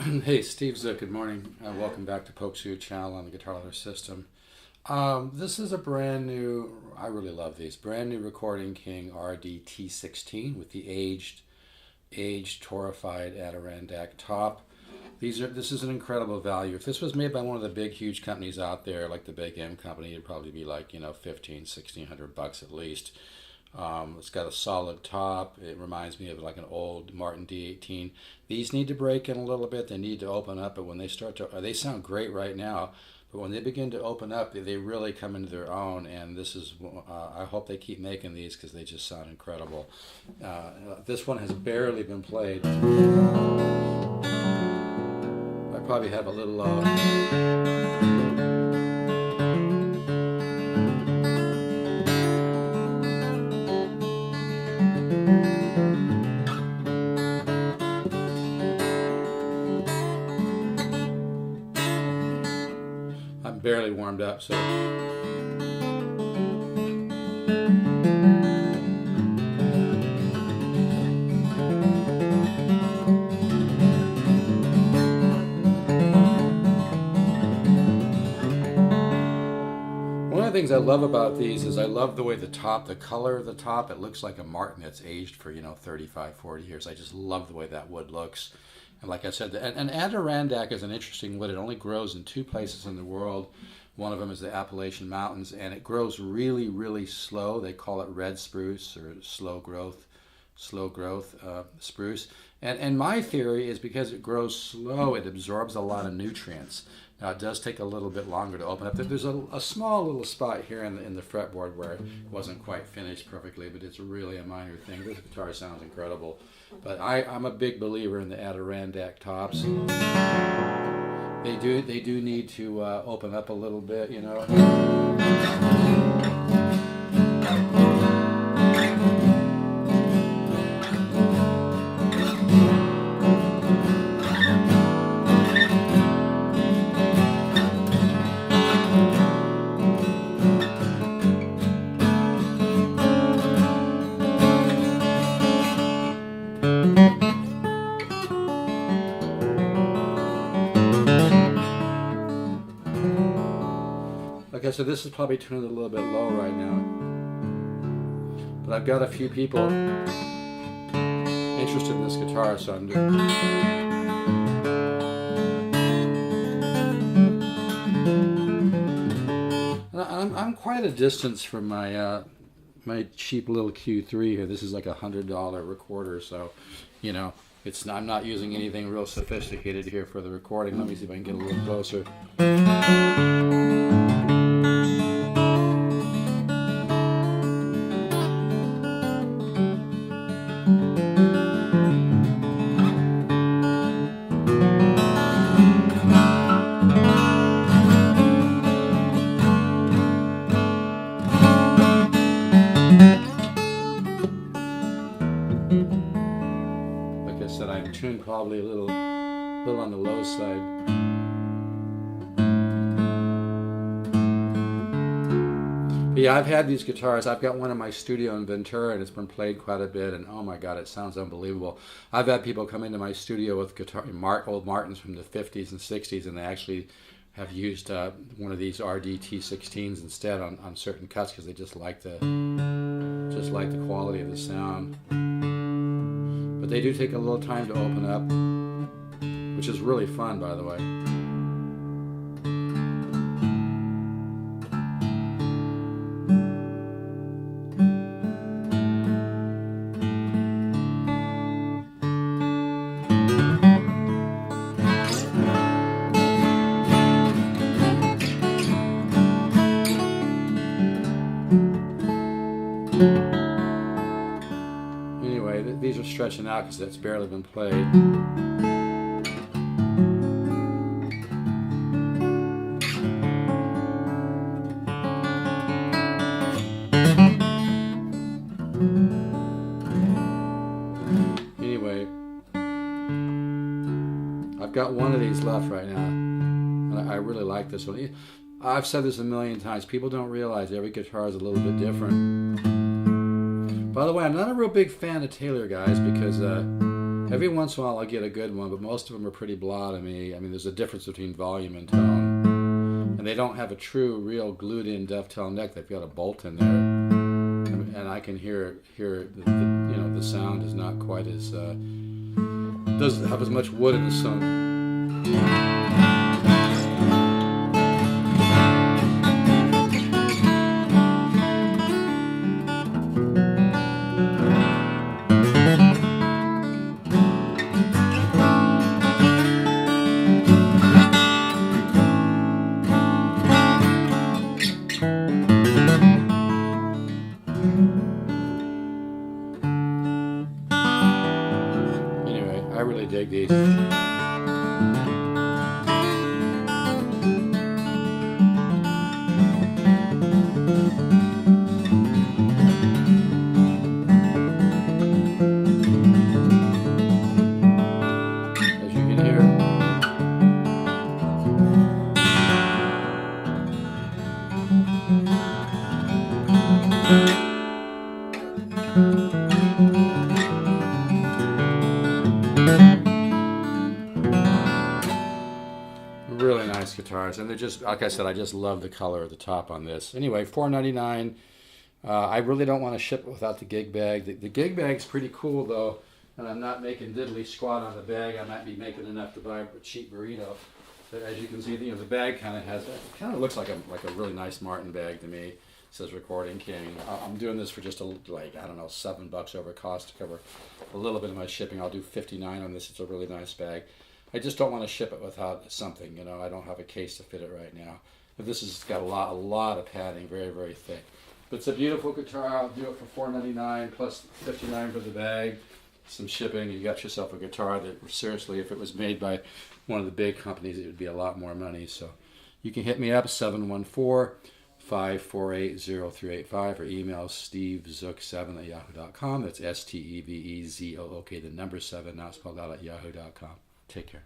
Hey, Steve's good morning. Welcome back to Poke's channel on the Guitar Leather System. This is a brand new, I really love these, brand new Recording King RD-T16 with the aged torrefied Adirondack top. This is an incredible value. If this was made by one of the big, huge companies out there, like the Big M company, it'd probably be like, 15, 1600 bucks at least. It's got a solid top. It reminds me of like an old Martin D18. These need to break in a little bit. They need to open up, but when they start to, they sound great right now, but when they begin to open up, they really come into their own. And this is, I hope they keep making these because they just sound incredible. This one has barely been played. I probably have a little. I'm barely warmed up, so. One of the things I love about these is I love the way the color of the top, it looks like a Martin that's aged for, 35, 40 years. I just love the way that wood looks. And like I said, an Adirondack is an interesting wood. It only grows in two places in the world. One of them is the Appalachian Mountains, and it grows really, really slow. They call it red spruce or slow growth spruce. And my theory is because it grows slow, it absorbs a lot of nutrients. Now it does take a little bit longer to open up. There's a small little spot here in the fretboard where it wasn't quite finished perfectly, but it's really a minor thing. This guitar sounds incredible. But I'm a big believer in the Adirondack tops. They do need to open up a little bit, Like I said, this is probably tuned a little bit low right now, but I've got a few people interested in this guitar, so I'm doing. I'm quite a distance from my my cheap little Q3 here. This is like $100 recorder, so I'm not using anything real sophisticated here for the recording. Let me see if I can get a little closer. Like I said, I'm tuned probably a little on the low side. But yeah, I've had these guitars. I've got one in my studio in Ventura, and it's been played quite a bit. And oh my God, it sounds unbelievable. I've had people come into my studio with old Martins from the 50s and 60s, and they actually have used one of these RD-T16s instead on certain cuts because they just like the quality of the sound. But they do take a little time to open up, which is really fun, by the way. Anyway, these are stretching out because that's barely been played. Anyway, I've got one of these left right now, and I really like this one. I've said this a million times. People don't realize every guitar is a little bit different. By the way, I'm not a real big fan of Taylor, guys, because Every once in a while I'll get a good one, but most of them are pretty blah to me. I mean, there's a difference between volume and tone. And they don't have a true, real glued-in dovetail neck. They've got a bolt in there. And I can hear the sound is not quite as, doesn't have as much wood in the song. Anyway, I really dig these. As you can hear. Really nice guitars, and they're just, like I said, I just love the color of the top on this. Anyway, $4.99. I really don't want to ship it without the gig bag. The gig bag's pretty cool though, and I'm not making diddly squat on the bag. I might be making enough to buy a cheap burrito. But as you can see, the bag kind of looks like a really nice Martin bag to me. It says Recording King. I'm doing this for just I don't know, $7 over cost to cover a little bit of my shipping. I'll do $59 on this. It's a really nice bag. I just don't want to ship it without something, I don't have a case to fit it right now. But this has got a lot of padding, very, very thick. But it's a beautiful guitar. I'll do it for $4.99 plus $59 for the bag, some shipping. You got yourself a guitar that, seriously, if it was made by one of the big companies, it would be a lot more money. So you can hit me up, 714-548-0385, or email stevezook7@yahoo.com. That's STEVEZOOK, the number 7, not spelled out, at yahoo.com. Take care.